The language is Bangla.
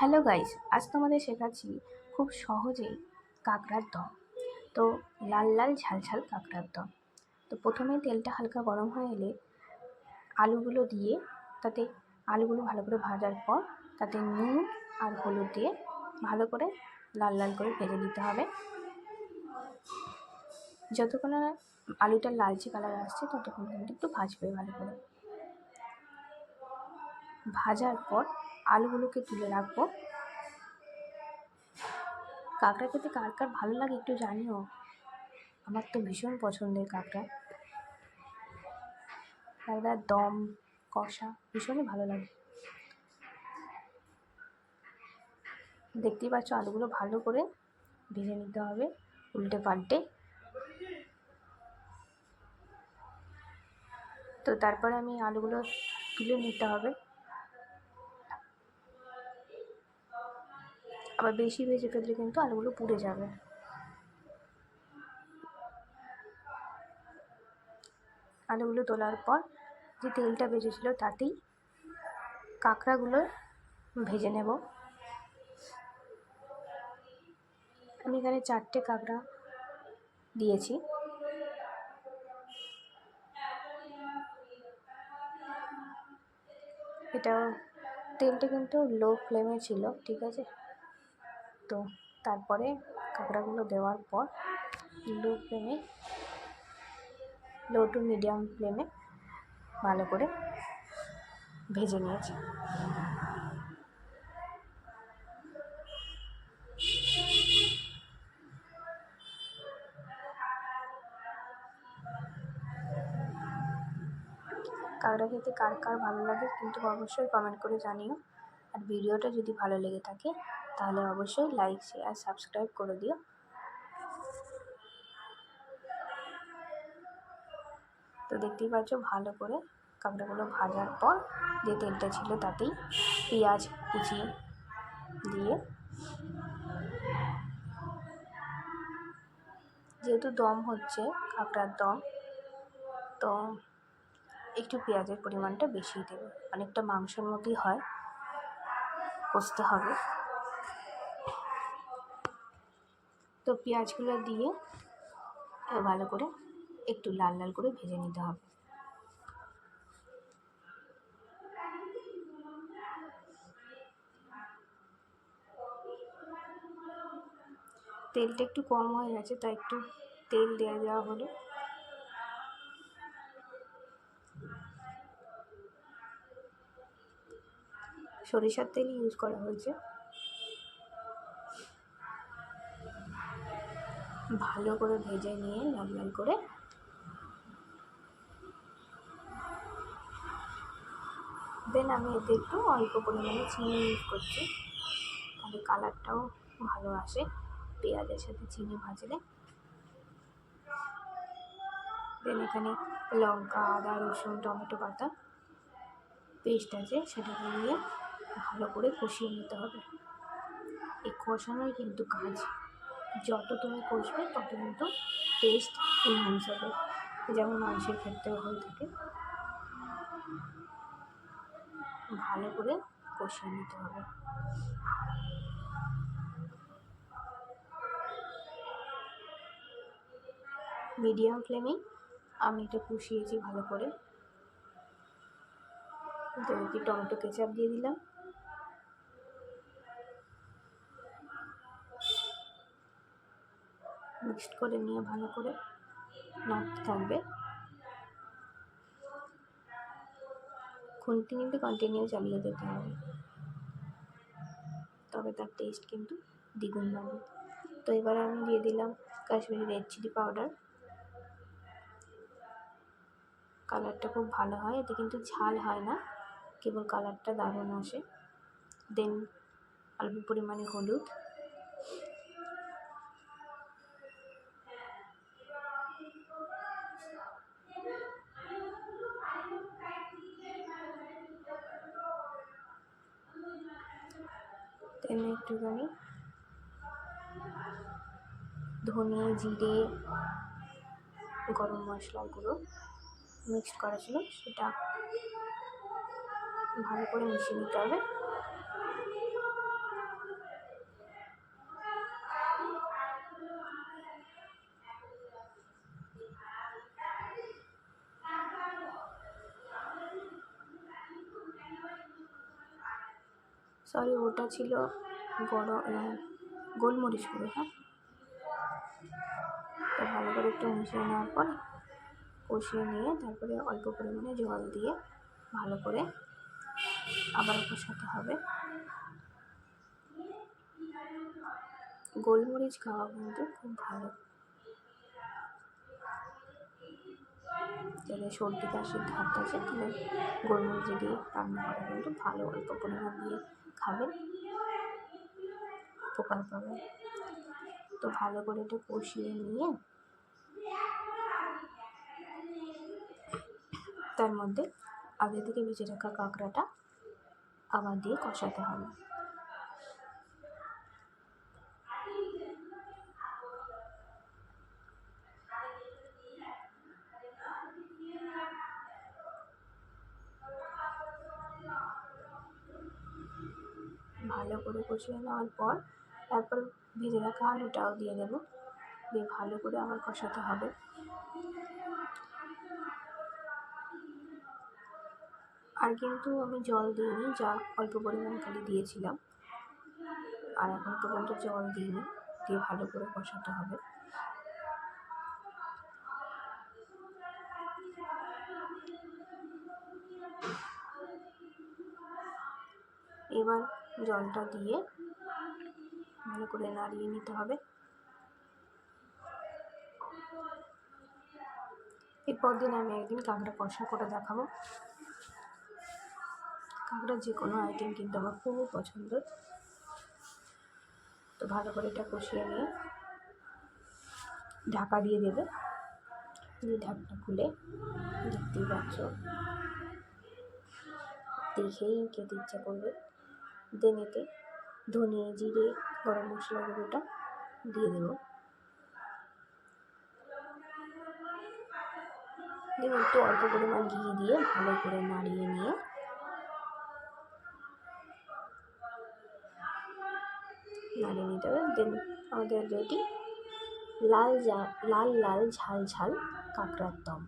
হ্যালো গাইস, আজ তোমাদের শেখাচ্ছি খুব সহজেই কাঁকড়ার দম। তো লাল লাল ঝাল ঝাল কাঁকড়ার দম। তো প্রথমে তেলটা হালকা গরম হয়ে এলে আলুগুলো দিয়ে তাতে আলুগুলো ভালো করে ভাজার পর তাতে নুন আর হলুদ দিয়ে ভালো করে লাল লাল করে ভেজে নিতে হবে। যতক্ষণ না আলুটার লালচে কালার আসছে ততক্ষণ কিন্তু একটু ভাজবে ভালো করে। ভাজার পর আলুগুলোকে তুলে রাখবো। কাঁকড়া খেতে কার কার ভালো লাগে একটু জানিও। আমার তো ভীষণ পছন্দের কাঁকড়ার দম কষা ভীষণই ভালো লাগে। দেখতেই পাচ্ছ আলুগুলো ভালো করে ভেজে নিতে হবে উল্টে পাল্টে। তো তারপরে আমি আলুগুলো তুলে নিতে হবে। আবার বেশি ভেজে ফেললে কিন্তু আলুগুলো পুড়ে যাবে। আলুগুলো তোলার পর যে তেলটা বেজেছিল তাতেই কাঁকড়াগুলো ভেজে নেব। আমি এখানে 4টে কাঁকড়া দিয়েছি। এটা তেলটা কিন্তু লো ফ্লেমে ছিল, ঠিক আছে। তো তারপরে কাঁকড়াগুলো দেওয়ার পর লো টু মিডিয়াম ফ্লেমে ভালো করে ভেজে নিয়েছি। কাঁকড়া খেতে কার কার ভালো লাগে কিন্তু অবশ্যই কমেন্ট করে জানিও। আর ভিডিওটা যদি ভালো লেগে থাকে তাহলে অবশ্যই লাইক শেয়ার সাবস্ক্রাইব করে দিও। তো দেখতেই পাচ্ছ ভালো করে কাঁকড়াগুলো ভাজার পর যে তেলটা ছিল তাতেই পেঁয়াজ কুচি দিয়ে, যেহেতু দম হচ্ছে কাঁকড়ার দম, তো একটু পেঁয়াজের পরিমাণটা বেশি দেবে, অনেকটা মাংসের মতোই হয়, কষতে হবে। তো পেঁয়াজগুলো দিয়ে ভালো করে একটু লাল লাল করে ভেজে নিতে হবে। তেলটা একটু কম হয়ে গেছে তাই একটু তেল দেওয়া হলো। সরিষার তেল ইউজ করা হয়েছে। ভালো করে ভেজে নিয়ে লাল লাল করে দেন আমি এতে একটু অল্প পরিমাণে চিনি ইউজ করছি, তাহলে কালারটাও ভালো আসে পেঁয়াজের সাথে চিনি ভাজলে। দেন এখানে লঙ্কা আদা রসুন টমেটো পাতা পেস্ট আছে সেটা দিয়ে ভালো করে কষিয়ে নিতে হবে। এই কষানোই কিন্তু কাজ, যত তুমি কষবে তত কিন্তু টেস্ট এনহ্যান্স হবে, যেমন মাংসের ক্ষেত্রেও হয়ে থাকে। ভালো করে কষিয়ে নিতে হবে। মিডিয়াম ফ্লেমেই আমি এটা কষিয়েছি ভালো করে। একটু টমেটো কেচাপ দিয়ে দিলাম। মিক্সড করে নিয়ে ভালো করে নাড়তে থাকবে। খুন্তি কিন্তু কন্টিনিউ চালিয়ে যেতে হবে, তবে তার টেস্ট কিন্তু দ্বিগুণ হবে। তো এবারে আমি দিয়ে দিলাম কাশ্মীরি রেড চিলি পাউডার। কালারটা খুব ভালো হয়, এতে কিন্তু ঝাল হয় না, কেবল কালারটা দারুণ আসে। দেন অল্প পরিমাণে হলুদ, দেন একটুখানি ধনে জিরে গরম মশলা গুঁড়ো মিক্সড করা ছিল সেটা ভালো করে মিশিয়ে নিতে হবে। সরি, ওটা ছিল গোলমরিচ গুঁড়ো। হ্যাঁ, তো ভালো করে একটু মিশিয়ে নেওয়ার পর কষিয়ে নিয়ে তারপরে অল্প পরিমাণে জল দিয়ে ভালো করে আবার কষাতে হবে। গোলমরিচ খাওয়া কিন্তু খুব ভালো, যাদের সর্দি কাশির ধাত আছে তাহলে গোলমরিচ দিয়ে রান্না করা কিন্তু ভালো, অল্প পরিমাণ দিয়ে খাবেন, উপকার পাবেন। তো ভালো করে এটা কষিয়ে নিয়ে তার মধ্যে আগে থেকে ভিজে রাখা কাঁকড়াটা আবার দিয়ে কষাতে হবে। ভালো করে কষিয়ে নেওয়ার পর তারপর ভেজে রাখা আলুটাও দিয়ে দেবো, দিয়ে ভালো করে আবার কষাতে হবে। আর কিন্তু আমি জল দিইনি, যা অল্প পরিমাণ খালি দিয়েছিলাম, আর এখন পর্যন্ত জল দিইনি। দিয়ে ভালো করে কষাতে হবে। এবার জলটা দিয়ে ভালো করে নাড়িয়ে নিতে হবে। এরপর দিন আমি একদিন কাঁকড়া কষা করে দেখাবো। কাঁকড়ার যে কোনো আইটেম কিন্তু আমার খুব পছন্দ। তো ভালো করে এটা কষিয়ে নিয়ে ঢাকা দিয়ে দেবে, দিয়ে ঢাকনা খুলে দেখতেই পাচ্ছ, দেখেই খেতে ইচ্ছা করবে। দেন এতে ধনে, জিরে, গরম মশলা গুঁড়োটা দিয়ে দেবো। দিয়ে একটু অল্প পরিমাণ ঘি দিয়ে ভালো করে নাড়িয়ে নিয়ে নিতে হবে। দেন আমাদের রেডি লাল লাল ঝাল ঝাল কাঁকড়ার দম।